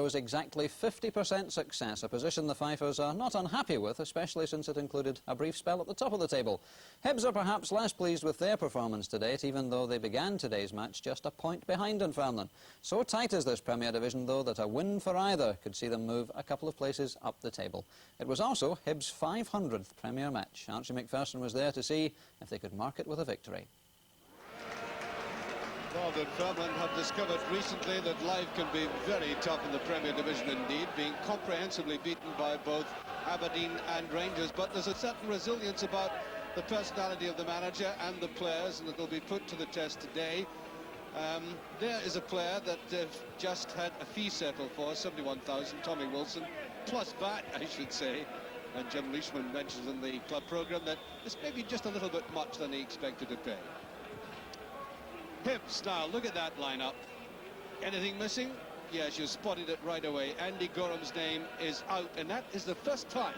shows exactly 50% success, a position the Fifers are not unhappy with, especially since it included a brief spell at the top of the table. Hibs are perhaps less pleased with their performance to date, even though they began today's match just a point behind Dunfermline. So tight is this Premier Division, though, that a win for either could see them move a couple of places up the table. It was also Hibs' 500th Premier match. Archie McPherson was there to see if they could mark it with a victory. Well, Dunfermline have discovered recently that life can be very tough in the Premier Division indeed, being comprehensively beaten by both Aberdeen and Rangers. But there's a certain resilience about the personality of the manager and the players, and it'll be put to the test today. There is a player that just had a fee settled for, 71,000, Tommy Wilson, plus VAT, I should say. And Jim Leishman mentions in the club programme that it's maybe just a little bit much than he expected to pay. Hibs, now look at that lineup. Anything missing? Yes, you spotted it right away. Andy Gorham's name is out, and that is the first time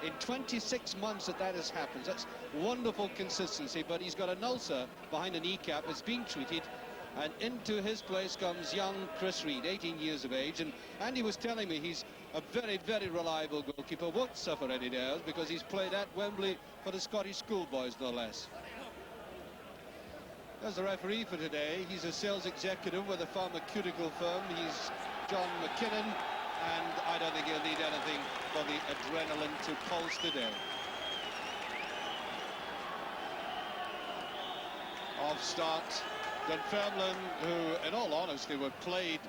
in 26 months that has happened. That's wonderful consistency, but he's got an ulcer behind a kneecap. It's being treated, and into his place comes young Chris Reid, 18 years of age. And Andy was telling me he's a very, very reliable goalkeeper, won't suffer any errors because he's played at Wembley for the Scottish schoolboys, no less. As the referee for today, he's a sales executive with a pharmaceutical firm. He's John McKinnon, and I don't think he'll need anything for the adrenaline to pulse today. Off start, Dunfermline, who in all honesty were played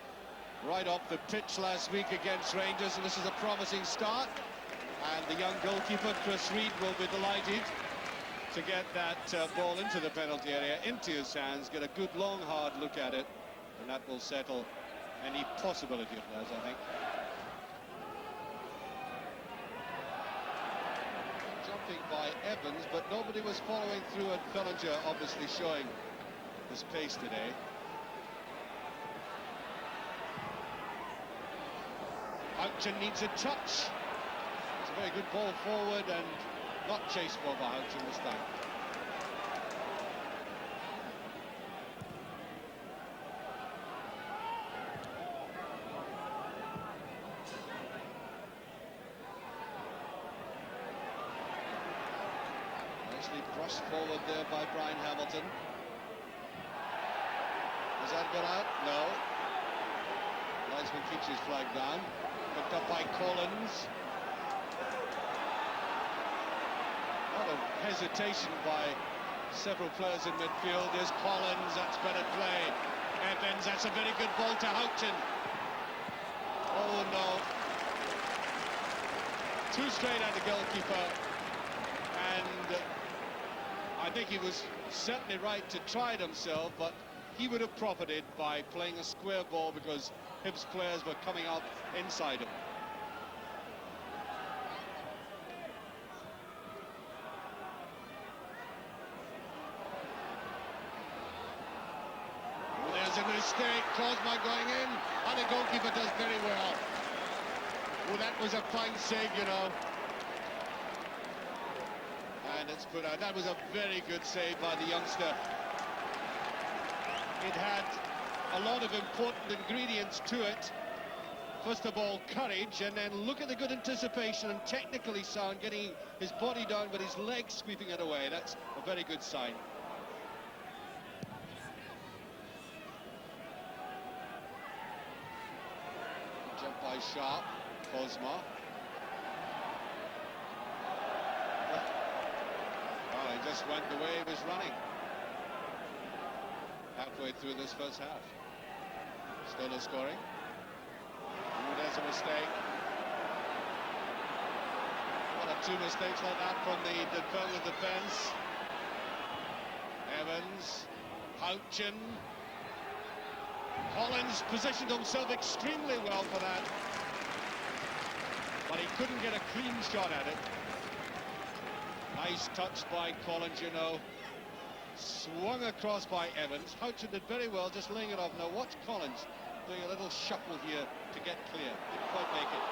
right off the pitch last week against Rangers, and this is a promising start. And the young goalkeeper, Chris Reid, will be delighted to get that ball into the penalty area, into his hands, get a good long hard look at it, and that will settle any possibility of theirs, I think. Jumping by Evans, but nobody was following through, and Bellinger obviously showing his pace today. Houchen needs a touch. It's a very good ball forward and not chased for by Houchen this time. Nicely brushed forward there by Brian Hamilton. Has that got out? No. Linesman keeps his flag down. Picked up by Collins. A lot of hesitation by several players in midfield. There's Collins, that's better play. Evans, that's a very good ball to Houchen. Oh no. Too straight at the goalkeeper. And I think he was certainly right to try it himself, but he would have profited by playing a square ball because Hibs players were coming up inside him. There's a mistake caused by going in, and the goalkeeper does very well. Well, that was a fine save, you know. And it's put out. That was a very good save by the youngster. It had a lot of important ingredients to it. First of all, courage, and then look at the good anticipation and technically sound, getting his body down but his legs sweeping it away. That's a very good sign. Jump by Sharp, Cosma. Well, he just went the way he was running. Halfway through this first half. Still no scoring. Ooh, there's a mistake. One or two mistakes like that from the Dunfermline defence. Evans, Houchen. Collins positioned himself extremely well for that. But he couldn't get a clean shot at it. Nice touch by Collins, you know. Swung across by Evans. Houchen did very well just laying it off. Now watch Collins doing a little shuffle here to get clear. Didn't quite make it.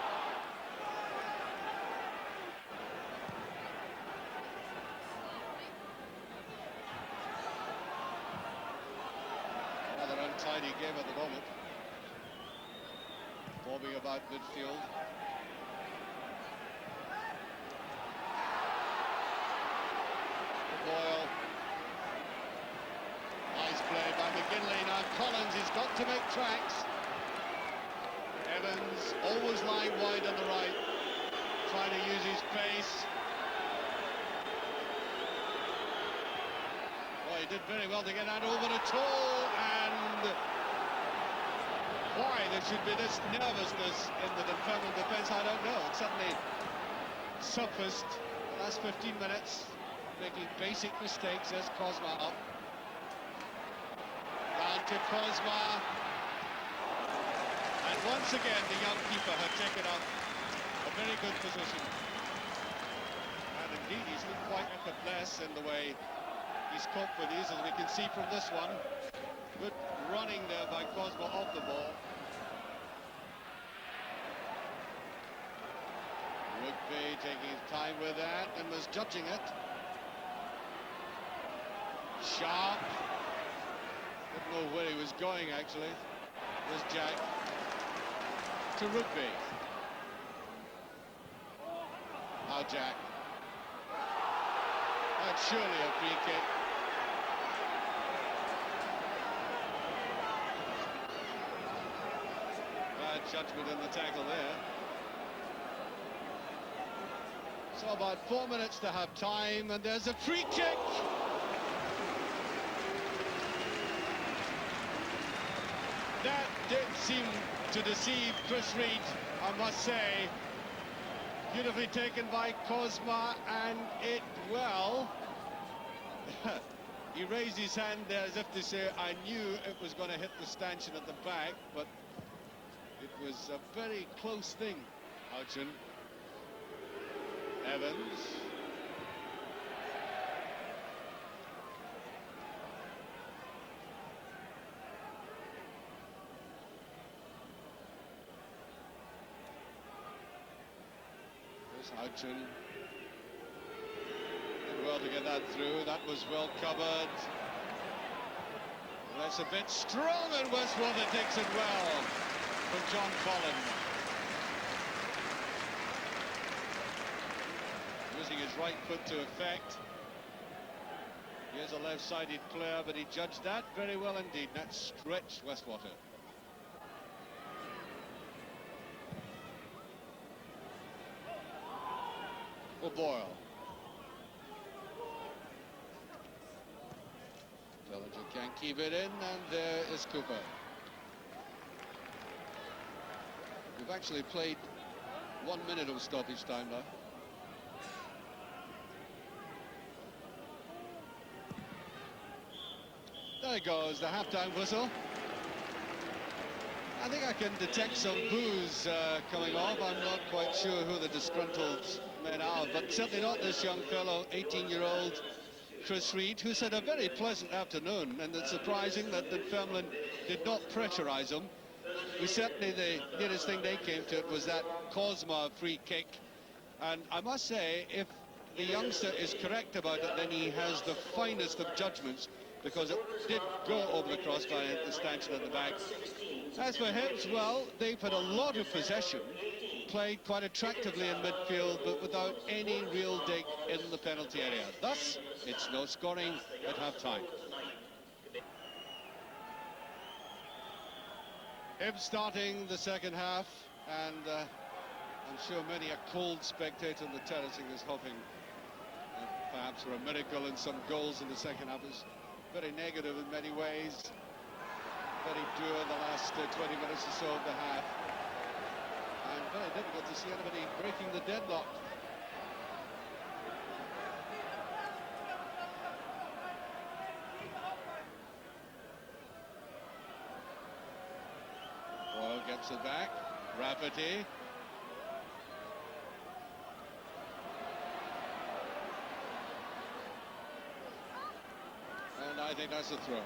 Rather untidy game at the moment. bobbing about midfield. Boyle. Nice play by McGinley. Now Collins has got to make tracks. Evans always lying wide on the right, trying to use his pace. Well, he did very well to get that over the toe, and why there should be this nervousness in the Dunfermline defence, I don't know. It suddenly surfaced the last 15 minutes, making basic mistakes as Cosma up. Down to Cosma. And once again, the young keeper had taken up a very good position. And indeed, he's looked quite effortless in the way he's coped with these, as we can see from this one. Good running there by Cosma off the ball. Rugby taking his time with that and was judging it. Sharp. Didn't know where he was going, actually. There's Jack. To Rugby. Now Jack. And surely a free kick. Bad judgment in the tackle there. So about 4 minutes to have time, and there's a free kick. That did seem to deceive Chris Reid, I must say. Beautifully taken by Cosma, and it, well, he raised his hand there as if to say, I knew it was going to hit the stanchion at the back, but it was a very close thing, Houchin. Evans. Houchin. Did well to get that through. That was well covered. That's a bit strong, and Westwater takes it well from John Collins. Using his right foot to effect. Here's a left-sided player, but he judged that very well indeed. That stretched Westwater. Boyle. Bellinger can't keep it in, and there is Cooper. We've actually played 1 minute of stoppage time now. There goes the half-time whistle. I think I can detect some boos coming off. I'm not quite sure who the disgruntled men are, but certainly not this young fellow, 18-year-old Chris Reid, who's had a very pleasant afternoon, and it's surprising that Dunfermline did not pressurise him. Certainly the nearest thing they came to it was that Cosma free kick, and I must say, if the youngster is correct about it, then he has the finest of judgments, because it did go over the crossbar at the stanchion at the back. As for Hibs, well, they've had a lot of possession, played quite attractively in midfield, but without any real dig in the penalty area. Thus, it's no scoring at half-time. Hibs starting the second half, and I'm sure many a cold spectator in the terracing is hoping perhaps for a miracle and some goals in the second half. Is very negative in many ways. Very dour the last 20 minutes or so of the half. And very difficult to see anybody breaking the deadlock. Boyle gets it back. Rafferty. And I think that's a throw.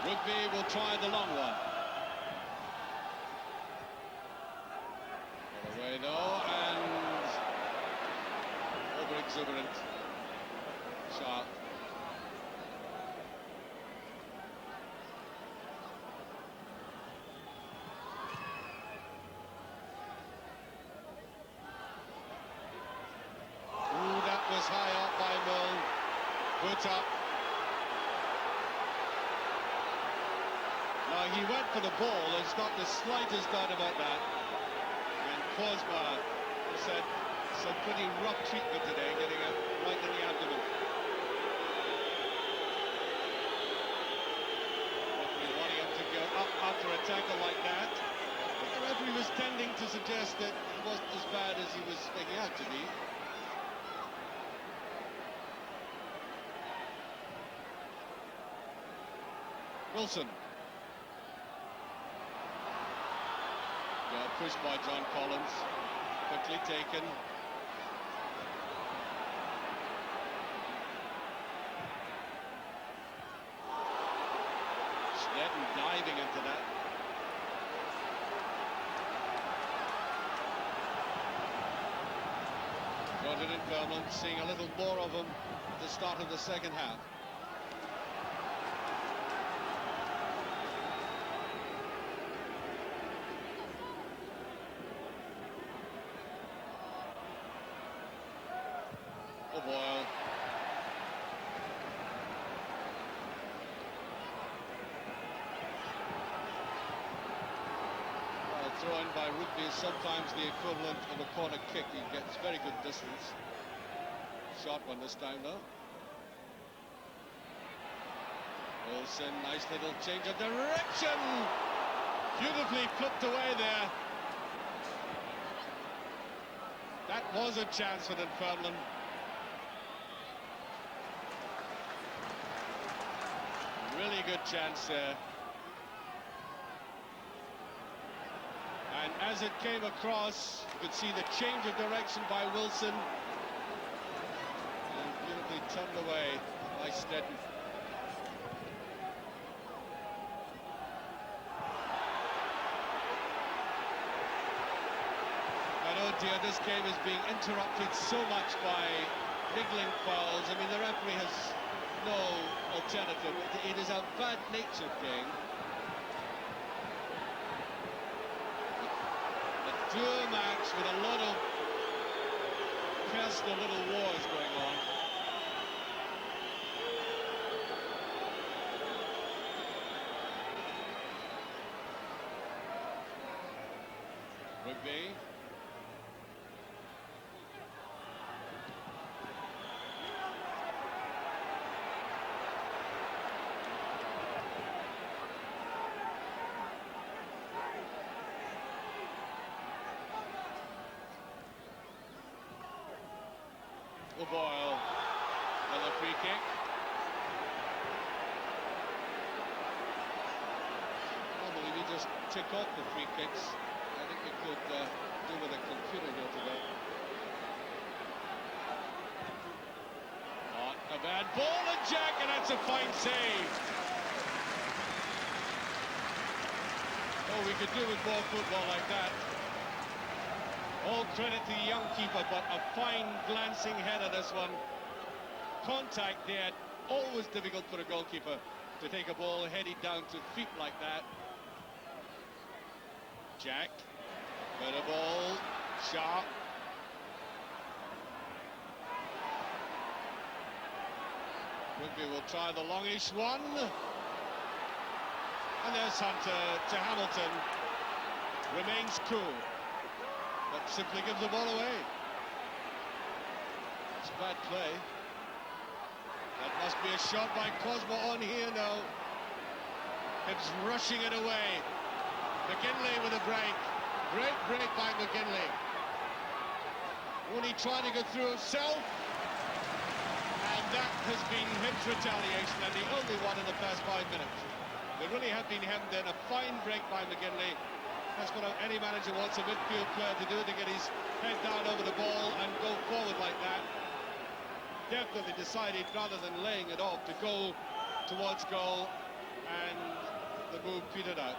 Rugby will try the long one. Got away though, and over exuberant. Sharp. it up. Now, he went for the ball, there's not the slightest doubt about that. And Cosma said some pretty rough treatment today, getting it right in the abdomen. Referee wanting him to go up after a tackle like that. But the referee was tending to suggest that it wasn't as bad as he was making out to be. Wilson. Yeah, pushed by John Collins. Quickly taken. Sledden diving into that. Got it in Dunfermline, seeing a little more of him at the start of the second half. Boyle. Well, thrown by Rugby is sometimes the equivalent of a corner kick. He gets very good distance. Short one this time, though. Wilson, nice little change of direction. Beautifully flipped away there. That was a chance for Dunfermline. Really good chance there. And as it came across, you could see the change of direction by Wilson. And beautifully turned away by Stetton. And oh dear, this game is being interrupted so much by niggling fouls. I mean, the referee has no alternative. It is a bad-natured thing. A duel match with a lot of personal little wars going on. Rugby. Boyle with a free kick. Normally we just tick off the free kicks. I think we could do with a computer here today. Not a bad ball, and Jack, and that's a fine save. Oh, we could do with more football like that. All credit to the young keeper, but a fine glancing header, this one. Contact there, always difficult for a goalkeeper to take a ball headed down to feet like that. Jack, better ball, sharp. Rugby will try the longish one. And there's Hunter to Hamilton. Remains cool. But simply gives the ball away. It's bad play. That must be a shot by Cosma on here now. Hibs rushing it away. McGinley with a break. Great break by McGinley. Only trying to go through himself. And that has been Hibs' retaliation, and the only one in the past 5 minutes. They really have been hemmed in. A fine break by McGinley. That's what any manager wants a midfield player to do, to get his head down over the ball and go forward like that. Definitely decided, rather than laying it off, to go towards goal, and the move petered out.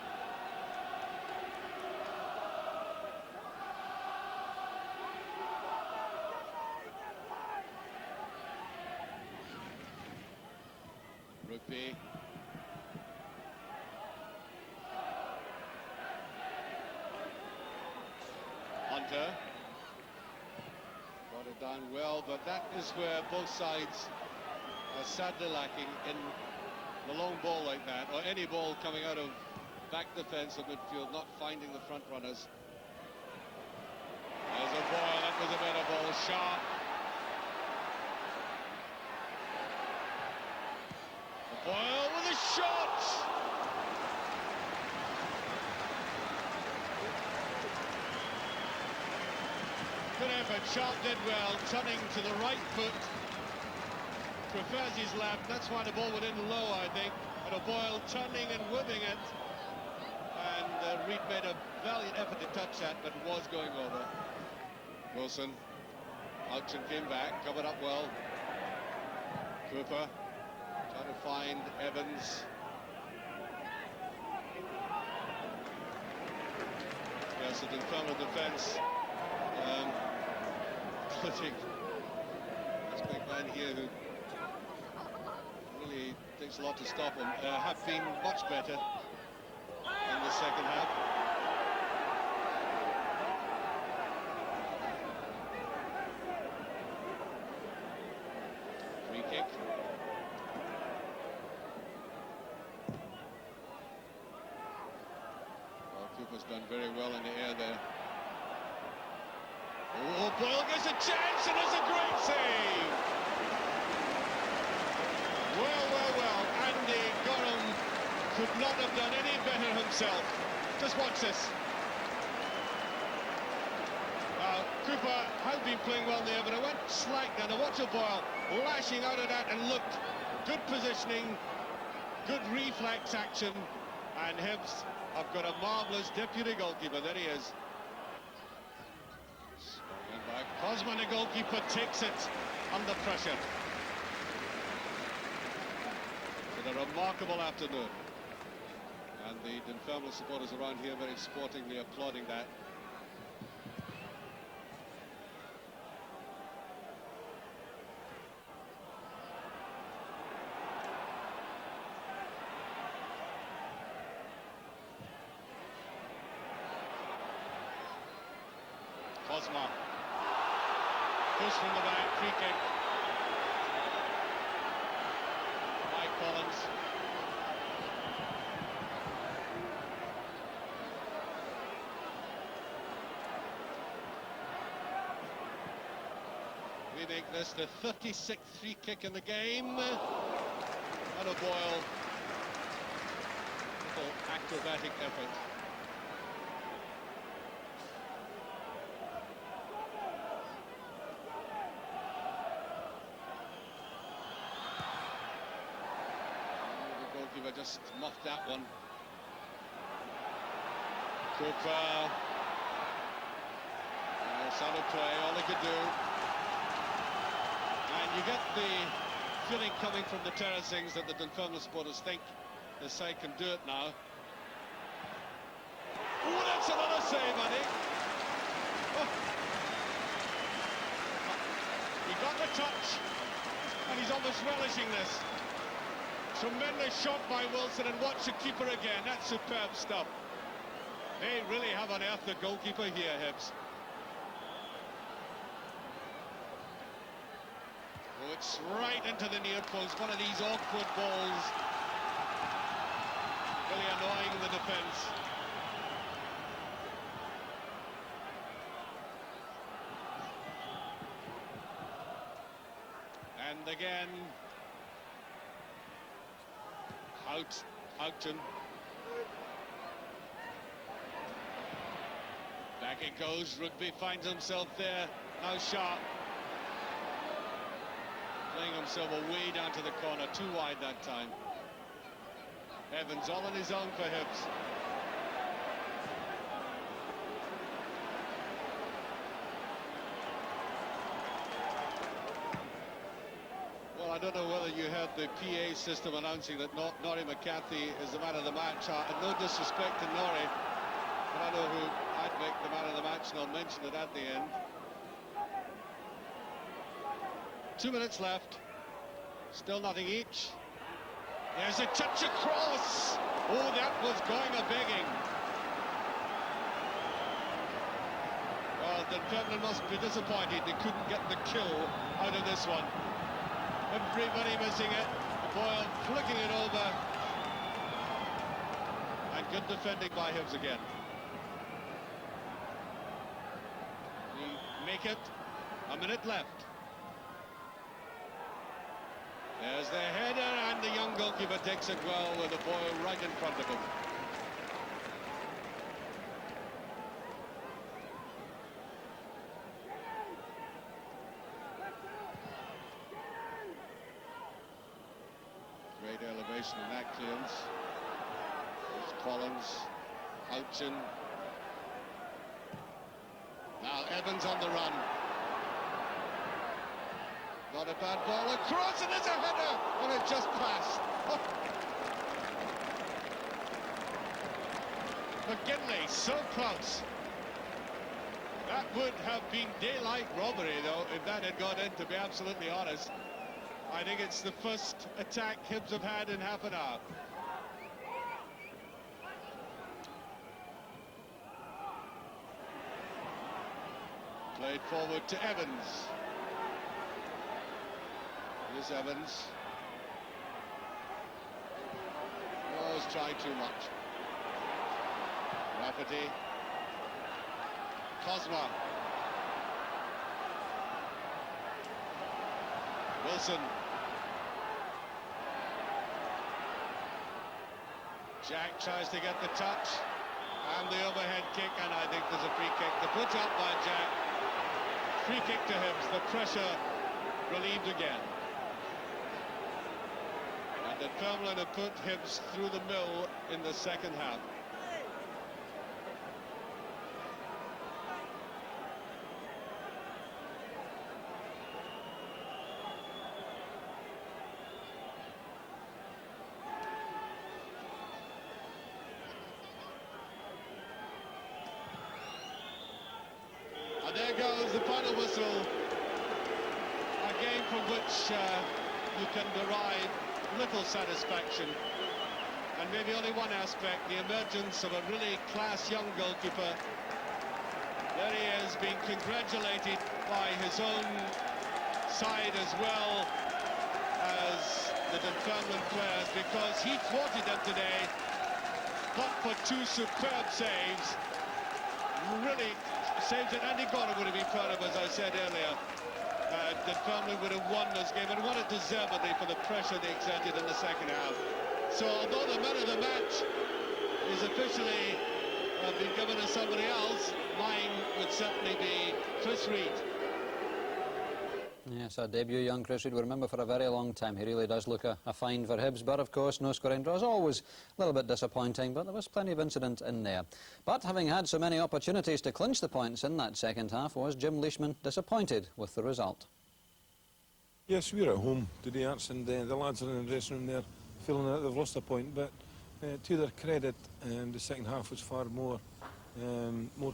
Rugby. Hunter got it down well, but that is where both sides are sadly lacking in the long ball like that, or any ball coming out of back defence of midfield, not finding the front runners. There's a Boyle, that was a better ball, sharp. Boyle with a shot! Good effort, Sharp did well, turning to the right foot. Prefers his left, that's why the ball went in low, I think. And Boyle turning and whipping it. And Reid made a valiant effort to touch that, but it was going over. Wilson, Houchen came back, covered up well. Cooper, trying to find Evans. Yes, the Dunfermline defence. Including this big man here who really takes a lot to stop him, have been much better in the second half. Free kick. Well, Cooper's done very well in the air there. Oh, Boyle gets a chance, and it's a great save! Well, Andy Gorham could not have done any better himself. Just watch this. Cooper has been playing well in the air, but it went slack down. Now watch Boyle lashing out of that, and looked good positioning, good reflex action, and Hibs have got a marvellous deputy goalkeeper. There he is. Back. Cosman, the goalkeeper, takes it under pressure. With a remarkable afternoon. And the Dunfermline supporters around here very sportingly applauding that. Cosma. Push from the back, free kick. Mike Collins. We make this the 36th free kick in the game. And a Boyle. Little acrobatic effort. Just muffed that one. Cooper. It's out of play, all they could do. And you get the feeling coming from the terracings that the Dunfermline supporters think the side can do it now. Oh, that's another save, Andy. Oh. He got the touch, and he's almost relishing this. Tremendous shot by Wilson, and watch the keeper again. That's superb stuff. They really have unearthed the goalkeeper here, Hibs. Oh, it's right into the near post. One of these awkward balls. Really annoying the defence. And again, Houchen. Back it goes. Rugby finds himself there. Now Sharp. Playing himself away down to the corner. Too wide that time. Evans all on his own for Hibs. I don't know whether you heard the PA system announcing that Norrie McCarthy is the man of the match. And no disrespect to Norrie, but I know who I'd make the man of the match, and I'll mention it at the end. 2 minutes left. Still nothing each. There's a touch across. Oh, that was going a begging. Well, Dunfermline must be disappointed they couldn't get the kill out of this one. Everybody missing it. Boyle flicking it over. And good defending by Hibs again. We make it. A minute left. There's the header, and the young goalkeeper takes it well with the Boyle right in front of him. Great elevation in that clearance. There's Collins, Houchin. Now Evans on the run. Not a bad ball across, and there's a header, and it just passed. Oh. McGinley, so close. That would have been daylight robbery, though, if that had gone in, to be absolutely honest. I think it's the first attack Hibs have had in half an hour. Played forward to Evans. Here's Evans. Oh, he's trying too much. Rafferty. Cosma. Wilson. Jack tries to get the touch. And the overhead kick, and I think there's a free kick. The put up by Jack. Free kick to Hibs. The pressure relieved again. And Dunfermline have put Hibs through the mill in the second half. And there goes the final whistle. A game from which you can derive little satisfaction. And maybe only one aspect, the emergence of a really class young goalkeeper. There he is, being congratulated by his own side as well as the Dunfermline players, because he thwarted them today, but for two superb saves. Really saves that Andy Goddard would have been proud of, as I said earlier. Dunfermline would have won this game, and won it deservedly for the pressure they exerted in the second half. So although the man of the match is officially been given to somebody else, mine would certainly be Chris Reid. Yes, our debut young Chris Reid, we remember for a very long time. He really does look a find for Hibs, but of course no scoring draw is always a little bit disappointing, but there was plenty of incident in there. But having had so many opportunities to clinch the points in that second half, was Jim Leishman disappointed with the result? Yes, we're at home today, Arts, and the lads are in the dressing room there feeling that they've lost a point, but to their credit, the second half was far more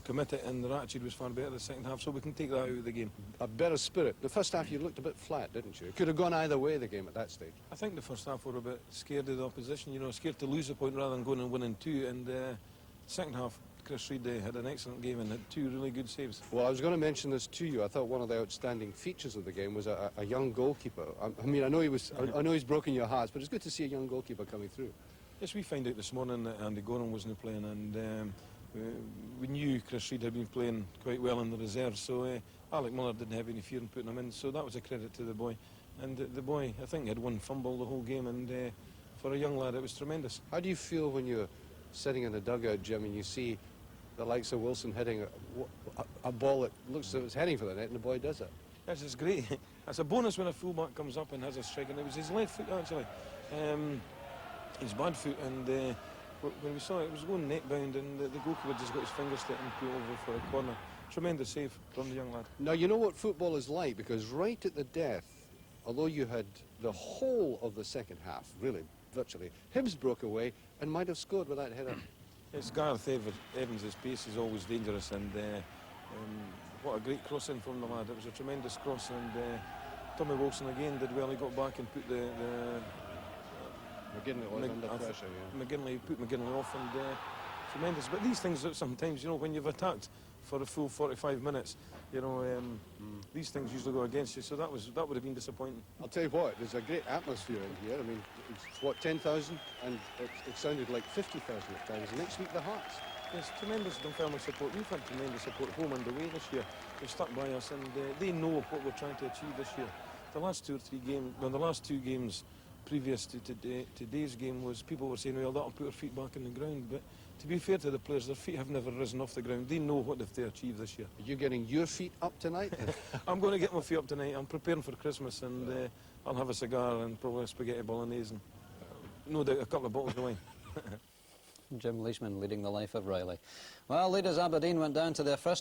committed, and their attitude was far better the second half, so we can take that out of the game. A better spirit. The first half you looked a bit flat, didn't you? It could have gone either way, the game, at that stage. I think the first half we were a bit scared of the opposition, you know, scared to lose a point rather than going and winning two, and the second half Chris Reid had an excellent game and had two really good saves. Well, I was going to mention this to you. I thought one of the outstanding features of the game was a young goalkeeper. I mean, I know he's broken your hearts, but it's good to see a young goalkeeper coming through. Yes, we found out this morning that Andy Goran wasn't playing, and we knew Chris Reid had been playing quite well in the reserves, so Alec Muller didn't have any fear in putting him in, so that was a credit to the boy. And the boy, I think, had one fumble the whole game, and for a young lad it was tremendous. How do you feel when you're sitting in the dugout, Jim, and you see the likes of Wilson hitting a ball that looks as if it's heading for the net, and the boy does it? Yes, it's great. It's a bonus when a fullback comes up and has a strike, and it was his left foot actually. His bad foot, and when we saw it, it was going net bound, and the goalkeeper just got his fingers to it and put it over for a corner. Tremendous save from the young lad. Now, you know what football is like, because right at the death, although you had the whole of the second half, really, virtually, Hibs broke away and might have scored with that header. It's Gareth Evans' pace is always dangerous, and what a great crossing from the lad. It was a tremendous cross, and Tommy Wilson again did well. He got back and put McGinley was under pressure, yeah. McGinley put McGinley off, and tremendous. But these things, sometimes, you know, when you've attacked for a full 45 minutes. You know, these things usually go against you, so that would have been disappointing. I'll tell you what, there's a great atmosphere in here. I mean, it's what, 10,000, and it sounded like 50,000 at times. Next week the Hearts. Yes, tremendous Dunfermline support. We've had tremendous support home and away this year. They've stuck by us, and they know what we're trying to achieve this year. The last 2 or 3 games, well, the last 2 games previous to today's game, was people were saying, well, that'll put our feet back in the ground. But to be fair to the players, their feet have never risen off the ground. They know what they've to achieve this year. Are you getting your feet up tonight? I'm going to get my feet up tonight. I'm preparing for Christmas, and I'll have a cigar and probably a spaghetti bolognese and no doubt a couple of bottles of wine. Jim Leishman leading the life of Riley. Well, leaders Aberdeen went down to their first